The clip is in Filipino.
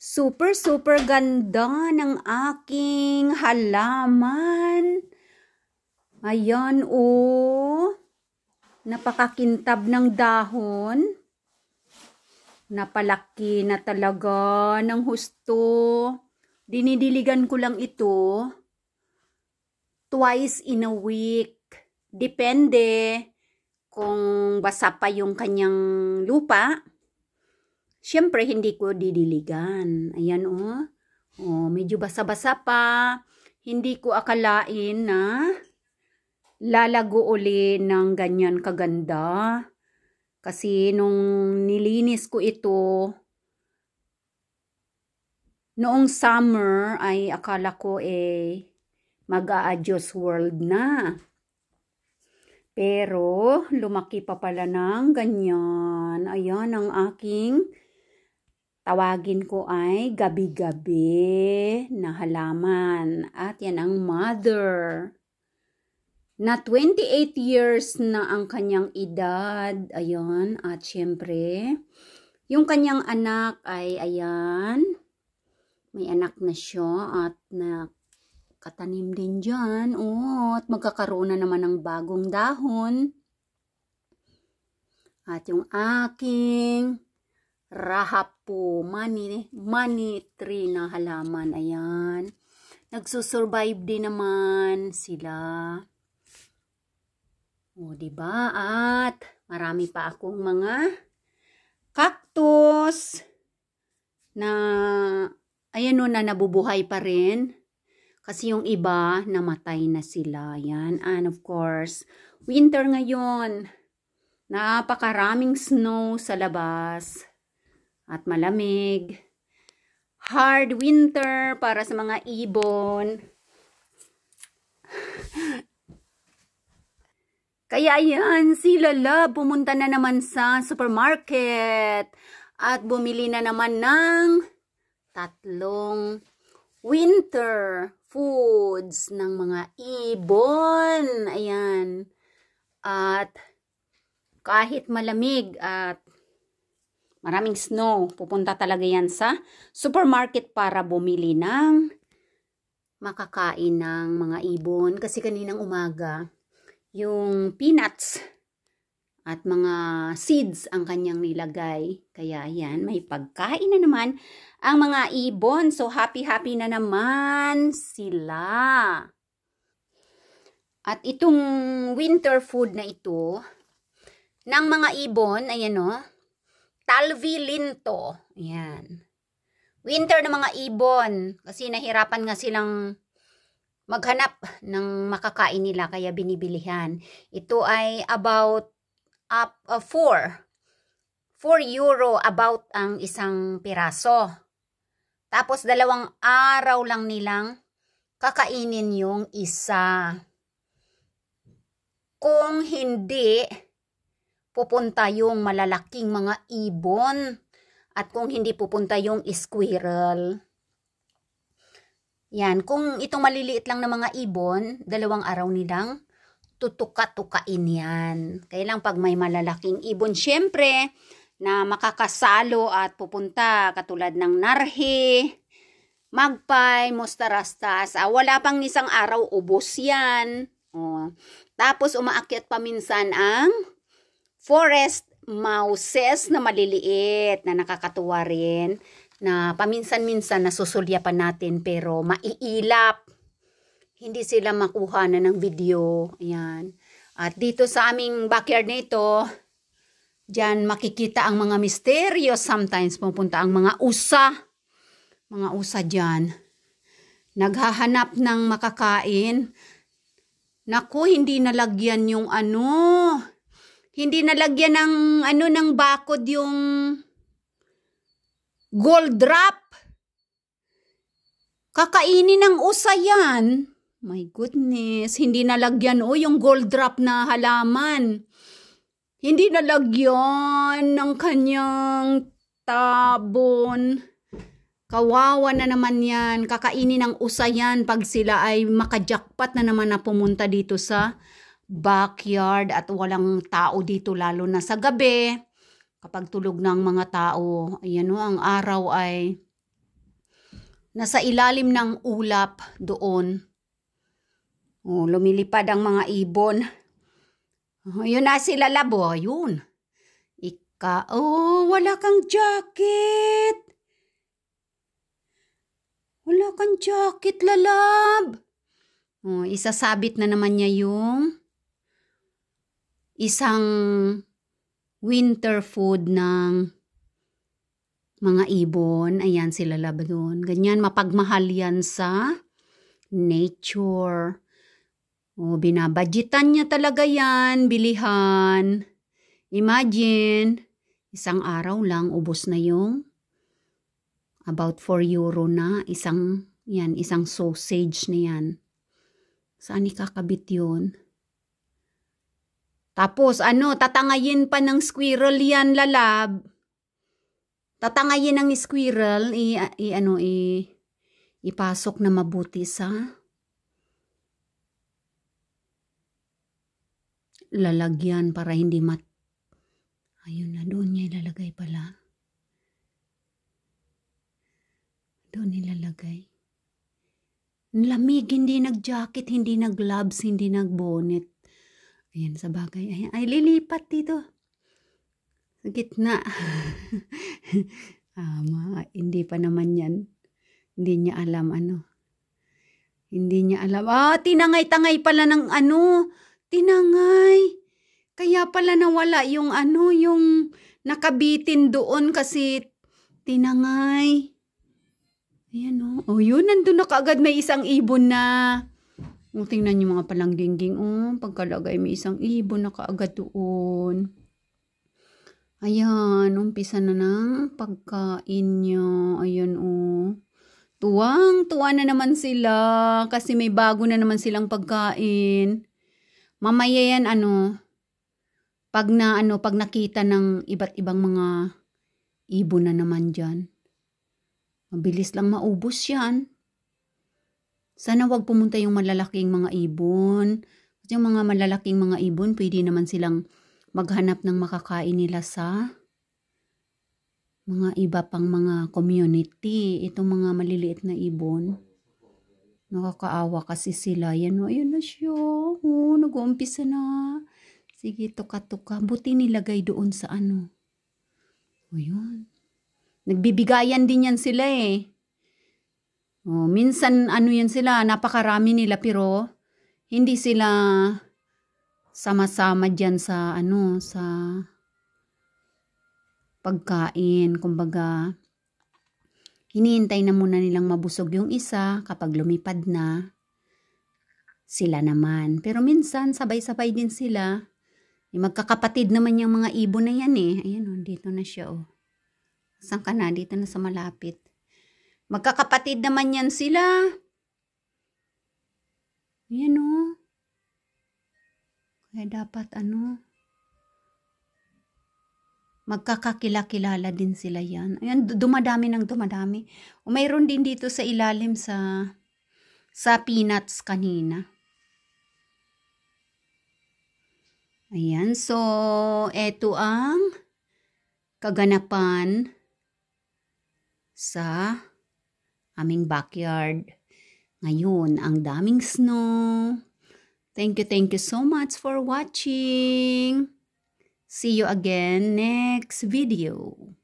Super super ganda ng aking halaman. Ayan oh. Napakakintab ng dahon. Napalaki na talaga ng husto. Dinidiligan ko lang ito twice in a week. Depende kung basa pa yung kanyang lupa. Siyempre, hindi ko didiligan. Ayan, oh. Oh, medyo basa-basa pa. Hindi ko akalain na lalago uli ng ganyan kaganda. Kasi nung nilinis ko ito, noong summer ay akala ko mag-a-adjust world na. Pero, lumaki pa pala ng ganyan. Ayan ang aking tawagin ko ay gabi-gabi na halaman. At yan ang mother. Na 28 years na ang kanyang edad. Ayan. At syempre, yung kanyang anak ay ayan. May anak na siya at nakatanim din dyan. Oh, at magkakaroon na naman ng bagong dahon. At yung aking rahapo, money tree na halaman. Ayan. Nagsusurvive din naman sila. O, diba? At marami pa akong mga cactus na ayan o, na nabubuhay pa rin. Kasi yung iba, namatay na sila. Ayan. And of course, winter ngayon. Napakaraming snow sa labas. At malamig. Hard winter para sa mga ibon. Kaya yan, si Lala pumunta na naman sa supermarket. At bumili na naman ng 3 winter foods ng mga ibon. Ayan. At kahit malamig at maraming snow, pupunta talaga yan sa supermarket para bumili ng makakain ng mga ibon. Kasi kaninang umaga, yung peanuts at mga seeds ang kanyang nilagay. Kaya yan, may pagkain na naman ang mga ibon. So happy-happy na naman sila. At itong winter food na ito, ng mga ibon, ayan o, talvilinto. Ayan. Winter ng mga ibon. Kasi nahirapan nga silang maghanap ng makakain nila. Kaya binibilihan. Ito ay about 4 euro about ang isang piraso. Tapos 2 araw lang nilang kakainin yung isa. Kung hindi pupunta yung malalaking mga ibon at kung hindi pupunta yung squirrel. Yan, kung itong maliliit lang na mga ibon, 2 araw nilang tutuka-tukain yan. Kailang pag may malalaking ibon, syempre, na makakasalo at pupunta katulad ng narhe, magpay, mustarastas, wala pang isang araw, ubos yan. Tapos umaakyat pa minsan ang forest mouses na maliliit na nakakatuwa rin na paminsan-minsan nasusulyapan natin pero maiilap. Hindi sila makuha na ng video. Ayan. At dito sa aming backyard nito, dyan makikita ang mga misterios. Sometimes pupunta ang mga usa. Mga usa dyan. Naghahanap ng makakain. Naku, hindi nalagyan yung hindi nalagyan ng bakod yung gold drop. Kakainin ng usa yan. My goodness, hindi nalagyan yung gold drop na halaman. Hindi nalagyan ng kanyang tabon. Kawawa na naman yan. Kakainin ng usa yan pag sila ay makajakpat na naman na pumunta dito sa backyard at walang tao dito lalo na sa gabi. Kapag tulog ng mga tao, ayan ang araw ay nasa ilalim ng ulap doon. Oh, lumilipad ang mga ibon. Oh, yun na sila labo, yun. Wala kang jacket. Wala kang jacket, lalab. Oh, isasabit na naman niya yung isang winter food ng mga ibon. Ayan sila lab doon. Ganyan, mapagmahal yan sa nature. Oh, binabudgetan niya talaga yan, bilihan. Imagine, isang araw lang, ubos na yung about 4 euro na. Isang sausage na yan. Saan ikakabit yun? Tapos, tatangayin pa ng squirrel yan, lalab. Tatangayin ng squirrel, ipasok na mabuti sa lalagyan para hindi ayun na, doon niya ilalagay pala. Doon ilalagay. Lamig, hindi nag-jacket, hindi nag-gloves, hindi nag-bonnet. Ayan, sa bagay. Ayan, ay, lilipat dito. Sa gitna. Hindi pa naman yan. Hindi niya alam Hindi niya alam. Tinangay-tangay pala ng Tinangay. Kaya pala nawala yung yung nakabitin doon kasi tinangay. Ayan yun, nandun na kaagad may isang ibon na. Tingnan niyo mga palangging. Pagkalagay may isang ibon na kaagad doon. Ayan, umpisa na ng pagkain niya. Ayan Tuwang-tuwa na naman sila kasi may bago na naman silang pagkain. Mamaya yan pag nakita ng iba't ibang mga ibon na naman dyan. Mabilis lang maubos yan. Sana wag pumunta yung malalaking mga ibon. Kasi yung mga malalaking mga ibon, pwede naman silang maghanap ng makakain nila sa mga iba pang mga community. Itong mga maliliit na ibon. Nakakaawa kasi sila. Ayan na siya. Nag-uumpisa na. Sige, tuka-tuka. Buti nilagay doon sa Ayun. Nagbibigayan din yan sila minsan yan sila, napakarami nila pero hindi sila sama-sama dyan sa sa pagkain. Kumbaga, hinihintay na muna nilang mabusog yung isa, kapag lumipad na, sila naman. Pero minsan, sabay-sabay din sila. Magkakapatid naman yung mga ibon na yan Ayan dito na siya Saan ka na? Dito na sa malapit. Magkakapatid naman yan sila. Ayan Kaya dapat magkakakilala din sila yan. Ayan, dumadami ng dumadami. Mayroon din dito sa ilalim sa peanuts kanina. Ayan, so eto ang kaganapan sa aming backyard. Ngayon, ang daming snow. Thank you so much for watching. See you again next video.